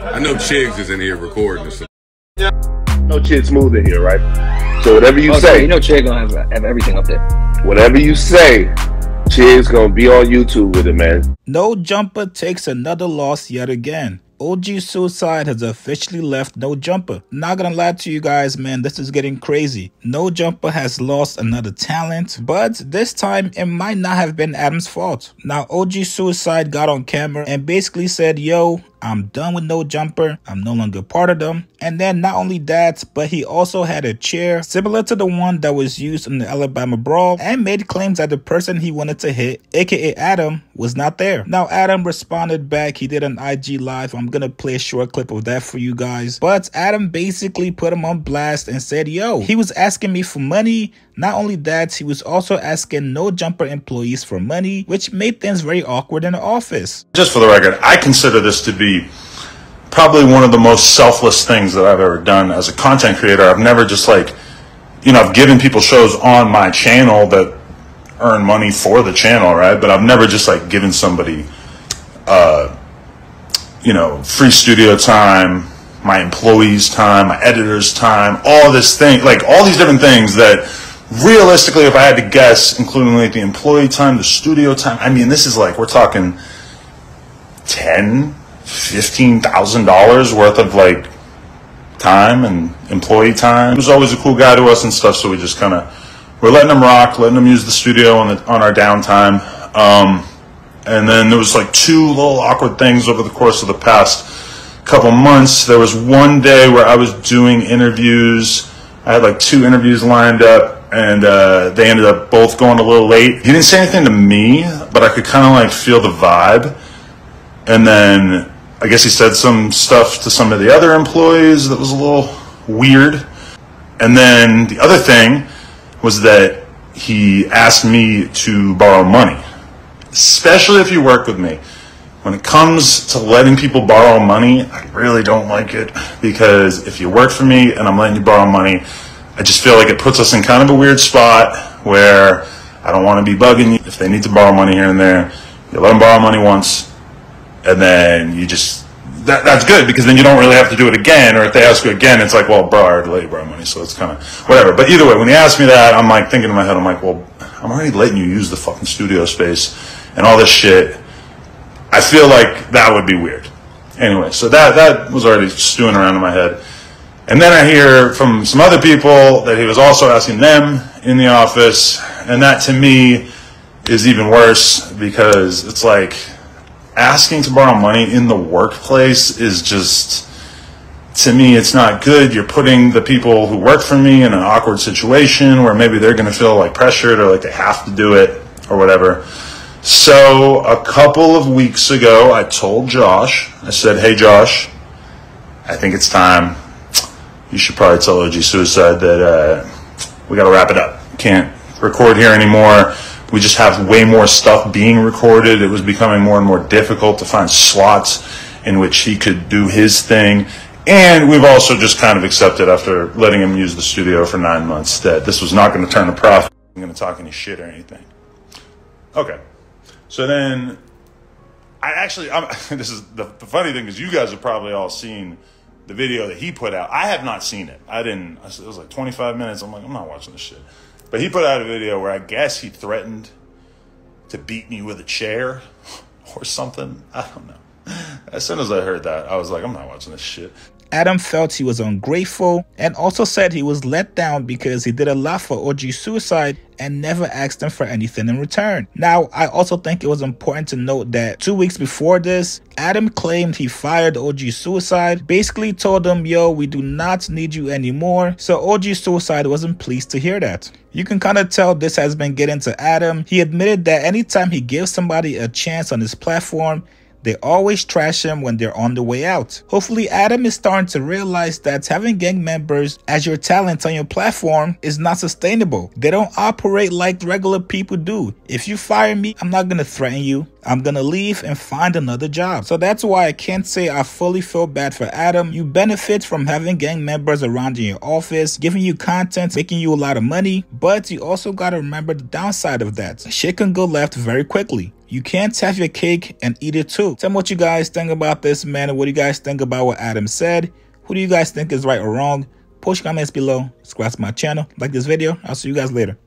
I know Chigs is in here recording. So. No Chid Smooth in here, right? So whatever you say, you know, Chig gonna have everything up there. Whatever you say, Chid's gonna be on YouTube with it, man. No Jumper takes another loss yet again. OG Cuicide has officially left No Jumper. Not gonna lie to you guys, man, this is getting crazy. No Jumper has lost another talent, but this time it might not have been Adam's fault. Now OG Cuicide got on camera and basically said, yo, I'm done with No Jumper. I'm no longer part of them. And then not only that, but he also had a chair similar to the one that was used in the Alabama Brawl and made claims that the person he wanted to hit, aka Adam, was not there. Now Adam responded back. He did an IG live. I'm gonna play a short clip of that for you guys. But Adam basically put him on blast and said, yo, he was asking me for money. Not only that, he was also asking No Jumper employees for money, which made things very awkward in the office. Just for the record, I consider this to be probably one of the most selfless things that I've ever done as a content creator. I've never just like, you know, I've given people shows on my channel that earn money for the channel, right? But I've never just like given somebody, you know, free studio time, my employees' time, my editor's time, all this thing, like all these different things that realistically, if I had to guess, including like the employee time, the studio time, I mean, this is like, we're talking $10,000-$15,000 worth of like time and employee time. He was always a cool guy to us and stuff, so we just kind of, we're letting him rock, letting him use the studio on our downtime. And then there was like two little awkward things over the course of the past couple months. There was one day where I was doing interviews. I had like 2 interviews lined up, and they ended up both going a little late. He didn't say anything to me, but I could kind of like feel the vibe. And then I guess he said some stuff to some of the other employees that was a little weird. And then the other thing was that he asked me to borrow money, especially if you work with me. When it comes to letting people borrow money, I really don't like it, because if you work for me and I'm letting you borrow money, I just feel like it puts us in kind of a weird spot where I don't want to be bugging you. If they need to borrow money here and there, you let them borrow money once, and then you just, that's good, because then you don't really have to do it again. Or if they ask you again, it's like, well, bro, I already let you borrow money, so it's kind of whatever. But either way, when he asked me that, I'm like thinking in my head, I'm like, well, I'm already letting you use the fucking studio space and all this shit. I feel like that would be weird. Anyway, so that was already stewing around in my head. And then I hear from some other people that he was also asking them in the office. And that to me is even worse, because it's like asking to borrow money in the workplace is just, to me, it's not good. You're putting the people who work for me in an awkward situation where maybe they're going to feel like pressured or like they have to do it or whatever. So a couple of weeks ago, I told Josh, I said, hey, Josh, I think it's time. You should probably tell OG Cuicide that we got to wrap it up. Can't record here anymore. We just have way more stuff being recorded. It was becoming more and more difficult to find slots in which he could do his thing. And we've also just kind of accepted, after letting him use the studio for 9 months, that this was not going to turn a profit. I'm going to talk any shit or anything. Okay. So then, this is the funny thing is, you guys have probably all seen the video that he put out. I have not seen it. It was like 25 minutes. I'm like, I'm not watching this shit. But he put out a video where I guess he threatened to beat me with a chair or something. I don't know. As soon as I heard that, I was like, I'm not watching this shit. Adam felt he was ungrateful and also said he was let down because he did a lot for OG Cuicide and never asked him for anything in return. Now, I also think it was important to note that 2 weeks before this, Adam claimed he fired OG Cuicide, basically told him, yo, we do not need you anymore. So OG Cuicide wasn't pleased to hear that. You can kind of tell this has been getting to Adam. He admitted that anytime he gives somebody a chance on his platform, they always trash him when they're on the way out. Hopefully, Adam is starting to realize that having gang members as your talent on your platform is not sustainable. They don't operate like regular people do. If you fire me, I'm not gonna threaten you. I'm gonna leave and find another job. So that's why I can't say I fully feel bad for Adam. You benefit from having gang members around in your office, giving you content, making you a lot of money, but you also gotta remember the downside of that. Shit can go left very quickly. You can't have your cake and eat it too. Tell me what you guys think about this, man, and what do you guys think about what Adam said. Who do you guys think is right or wrong? Post your comments below. Subscribe to my channel. Like this video. I'll see you guys later.